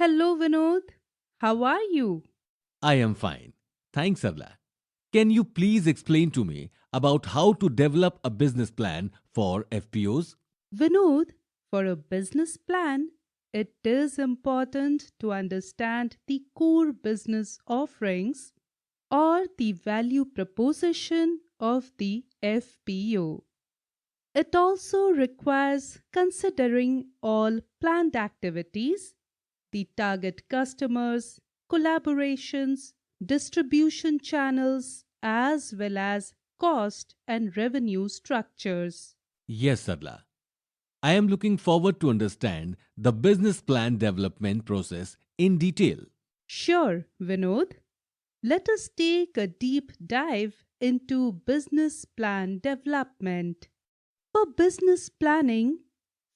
Hello, Vinod. How are you? I am fine. Thanks, Sarla. Can you please explain to me about how to develop a business plan for FPOs? Vinod, for a business plan, it is important to understand the core business offerings or the value proposition of the FPO. It also requires considering all planned activities, the target customers, collaborations, distribution channels, as well as cost and revenue structures. Yes, Sarla. I am looking forward to understand the business plan development process in detail. Sure, Vinod. Let us take a deep dive into business plan development. For business planning,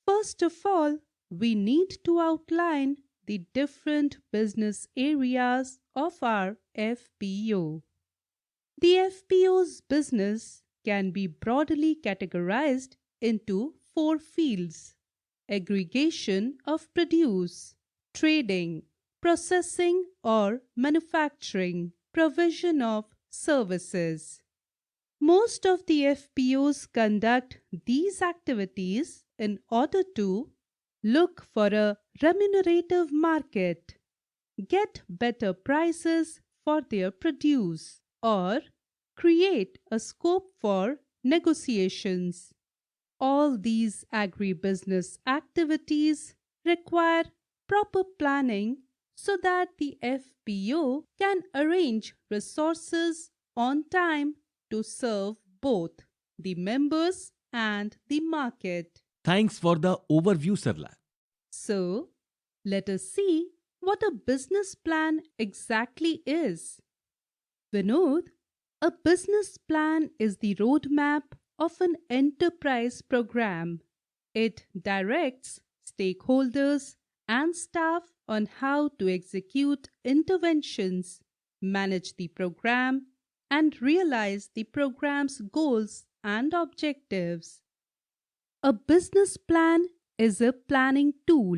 first of all, we need to outline the different business areas of our FPO. The FPO's business can be broadly categorized into four fields: aggregation of produce, trading, processing or manufacturing, provision of services. Most of the FPOs conduct these activities in order to look for a remunerative market, get better prices for their produce, or create a scope for negotiations. All these agribusiness activities require proper planning so that the FPO can arrange resources on time to serve both the members and the market. Thanks for the overview, Sarla. So, let us see what a business plan exactly is. Vinod, a business plan is the roadmap of an enterprise program. It directs stakeholders and staff on how to execute interventions, manage the program, and realize the program's goals and objectives. A business plan is a planning tool.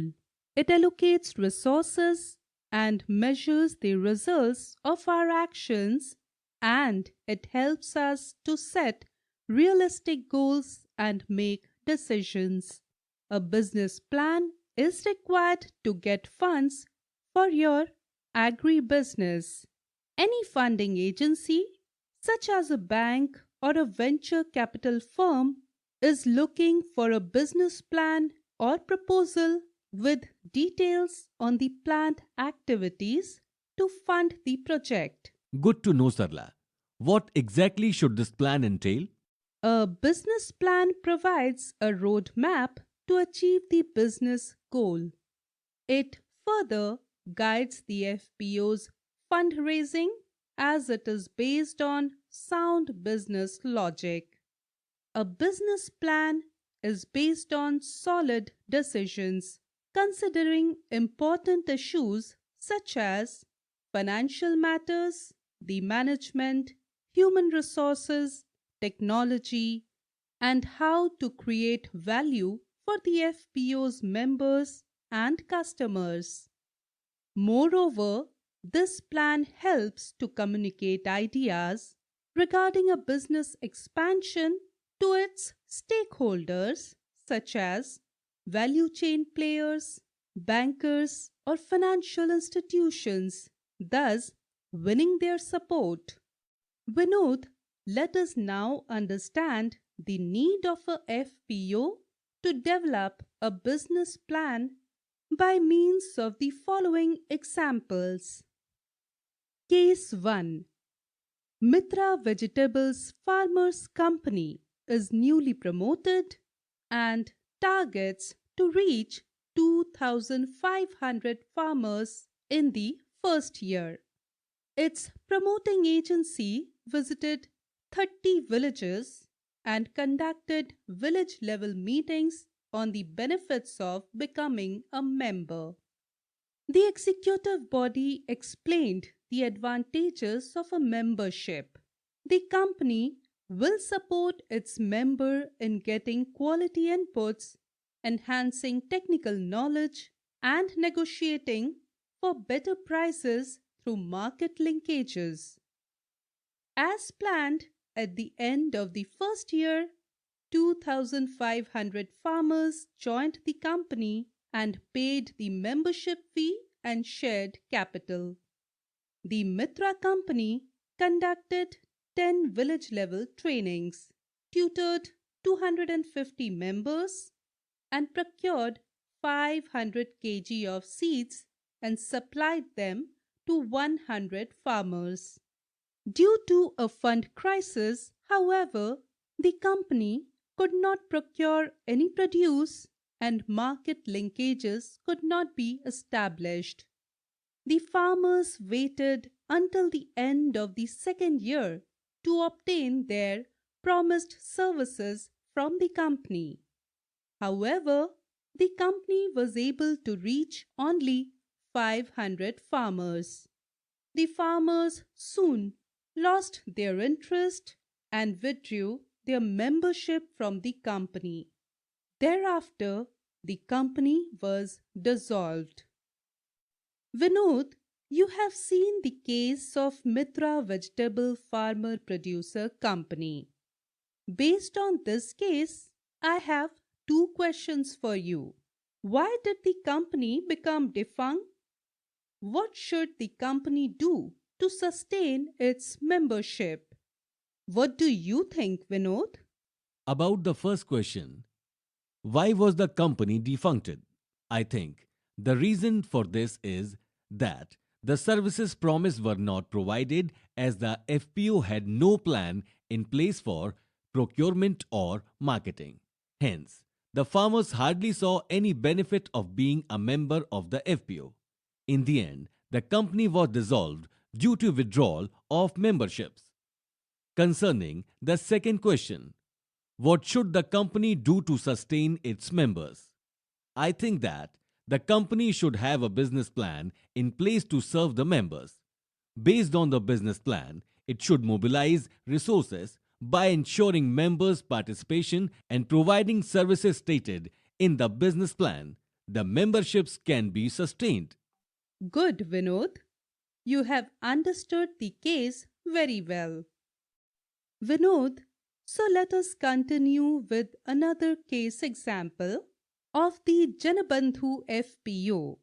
It allocates resources and measures the results of our actions, and it helps us to set realistic goals and make decisions. A business plan is required to get funds for your agribusiness. Any funding agency, such as a bank or a venture capital firm, is looking for a business plan or proposal with details on the planned activities to fund the project. Good to know, Sarla. What exactly should this plan entail? A business plan provides a roadmap to achieve the business goal. It further guides the FPO's fundraising as it is based on sound business logic. A business plan is based on solid decisions, considering important issues such as financial matters, the management, human resources, technology, and how to create value for the FPO's members and customers. Moreover, this plan helps to communicate ideas regarding a business expansion to its stakeholders, such as value chain players, bankers, or financial institutions, thus winning their support. Vinod, let us now understand the need of a FPO to develop a business plan by means of the following examples. Case 1. Mitra Vegetables Farmers Company is newly promoted and targets to reach 2,500 farmers in the first year. Its promoting agency visited 30 villages and conducted village level meetings on the benefits of becoming a member. The executive body explained the advantages of a membership. The company will support its member in getting quality inputs, enhancing technical knowledge, and negotiating for better prices through market linkages. As planned, at the end of the first year, 2,500 farmers joined the company and paid the membership fee and shared capital. The Mitra company conducted 10 village level trainings, tutored 250 members, and procured 500 kg of seeds and supplied them to 100 farmers. Due to a fund crisis, however, the company could not procure any produce and market linkages could not be established. The farmers waited until the end of the second year to obtain their promised services from the company. However, the company was able to reach only 500 farmers. The farmers soon lost their interest and withdrew their membership from the company. Thereafter, the company was dissolved. Vinod, you have seen the case of Mitra Vegetable Farmer Producer Company. Based on this case, I have two questions for you. Why did the company become defunct? What should the company do to sustain its membership? What do you think, Vinod? About the first question, why was the company defuncted? I think the reason for this is that the services promised were not provided as the FPO had no plan in place for procurement or marketing. Hence, the farmers hardly saw any benefit of being a member of the FPO. In the end, the company was dissolved due to withdrawal of memberships. Concerning the second question, what should the company do to sustain its members? I think that the company should have a business plan in place to serve the members. Based on the business plan, it should mobilize resources by ensuring members' participation and providing services stated in the business plan. The memberships can be sustained. Good, Vinod. You have understood the case very well. Vinod, so let us continue with another case example of the Janabandhu FPO.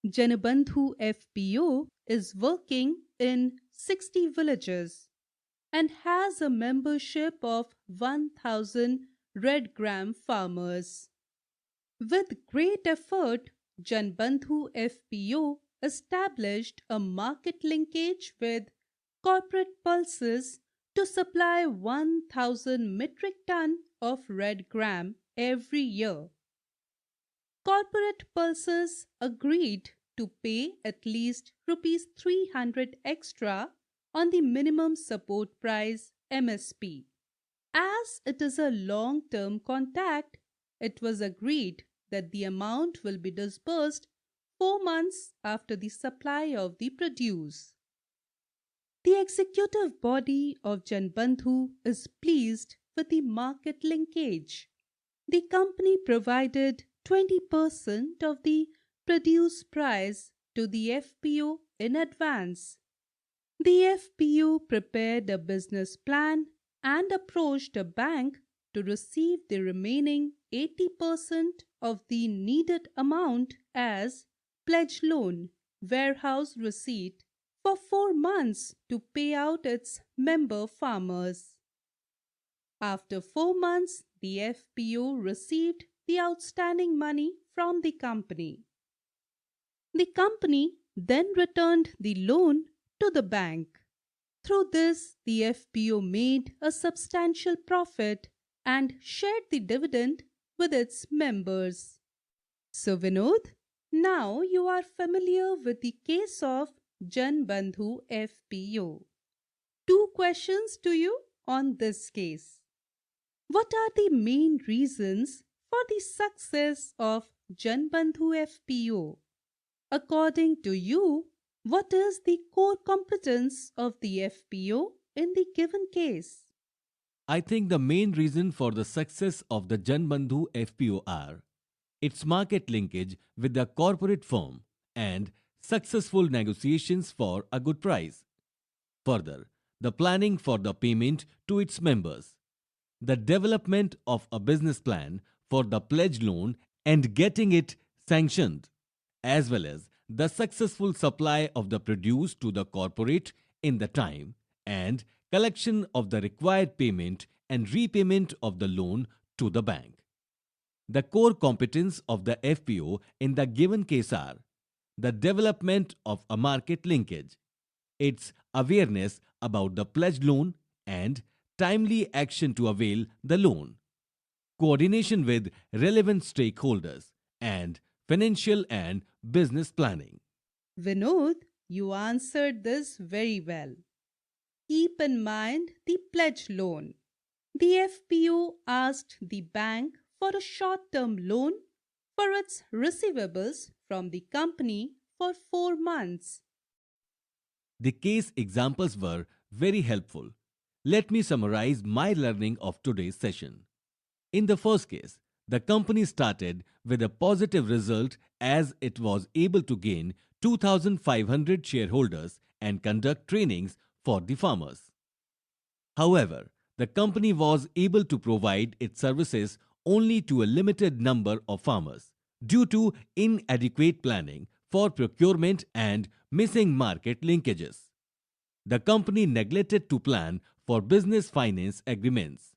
Janabandhu FPO is working in 60 villages and has a membership of 1,000 red gram farmers. With great effort, Janbandhu FPO established a market linkage with corporate pulses to supply 1,000 metric ton of red gram every year. Corporate pulses agreed to pay at least rupees 300 extra on the minimum support price MSP. As it is a long-term contract, it was agreed that the amount will be disbursed 4 months after the supply of the produce. The executive body of Janbandhu is pleased with the market linkage. The company provided 20% of the produce price to the FPO in advance. The FPO prepared a business plan and approached a bank to receive the remaining 80% of the needed amount as pledge loan, warehouse receipt for 4 months to pay out its member farmers. After 4 months, the FPO received the outstanding money from the company. The company then returned the loan to the bank. Through this, the FPO made a substantial profit and shared the dividend with its members. So, Vinod, now you are familiar with the case of Janbandhu FPO. Two questions to you on this case. What are the main reasons for the success of Janbandhu FPO? According to you, what is the core competence of the FPO in the given case? I think the main reason for the success of the Janbandhu FPO are its market linkage with the corporate firm and successful negotiations for a good price. Further, the planning for the payment to its members, the development of a business plan for the pledge loan and getting it sanctioned, as well as the successful supply of the produce to the corporate in the time and collection of the required payment and repayment of the loan to the bank. The core competence of the FPO in the given case are the development of a market linkage, its awareness about the pledged loan and timely action to avail the loan, coordination with relevant stakeholders, and financial and business planning. Vinod, you answered this very well. Keep in mind the pledge loan. The FPO asked the bank for a short term loan for its receivables from the company for 4 months. The case examples were very helpful. Let me summarize my learning of today's session. In the first case, the company started with a positive result as it was able to gain 2,500 shareholders and conduct trainings for the farmers. However, the company was able to provide its services only to a limited number of farmers due to inadequate planning for procurement and missing market linkages. The company neglected to plan for business finance agreements.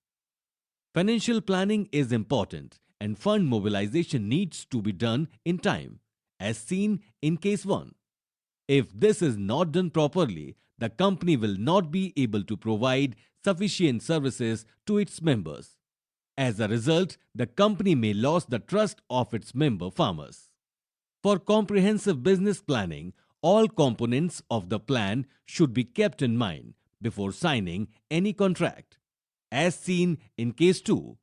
Financial planning is important and fund mobilization needs to be done in time, as seen in case 1. If this is not done properly, the company will not be able to provide sufficient services to its members. As a result, the company may lose the trust of its member farmers. For comprehensive business planning, all components of the plan should be kept in mind before signing any contract. As seen in case 2,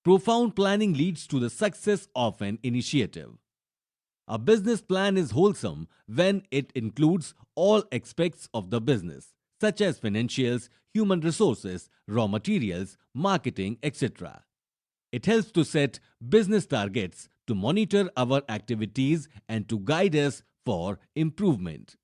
profound planning leads to the success of an initiative. A business plan is wholesome when it includes all aspects of the business, such as financials, human resources, raw materials, marketing, etc. It helps to set business targets, to monitor our activities, and to guide us for improvement.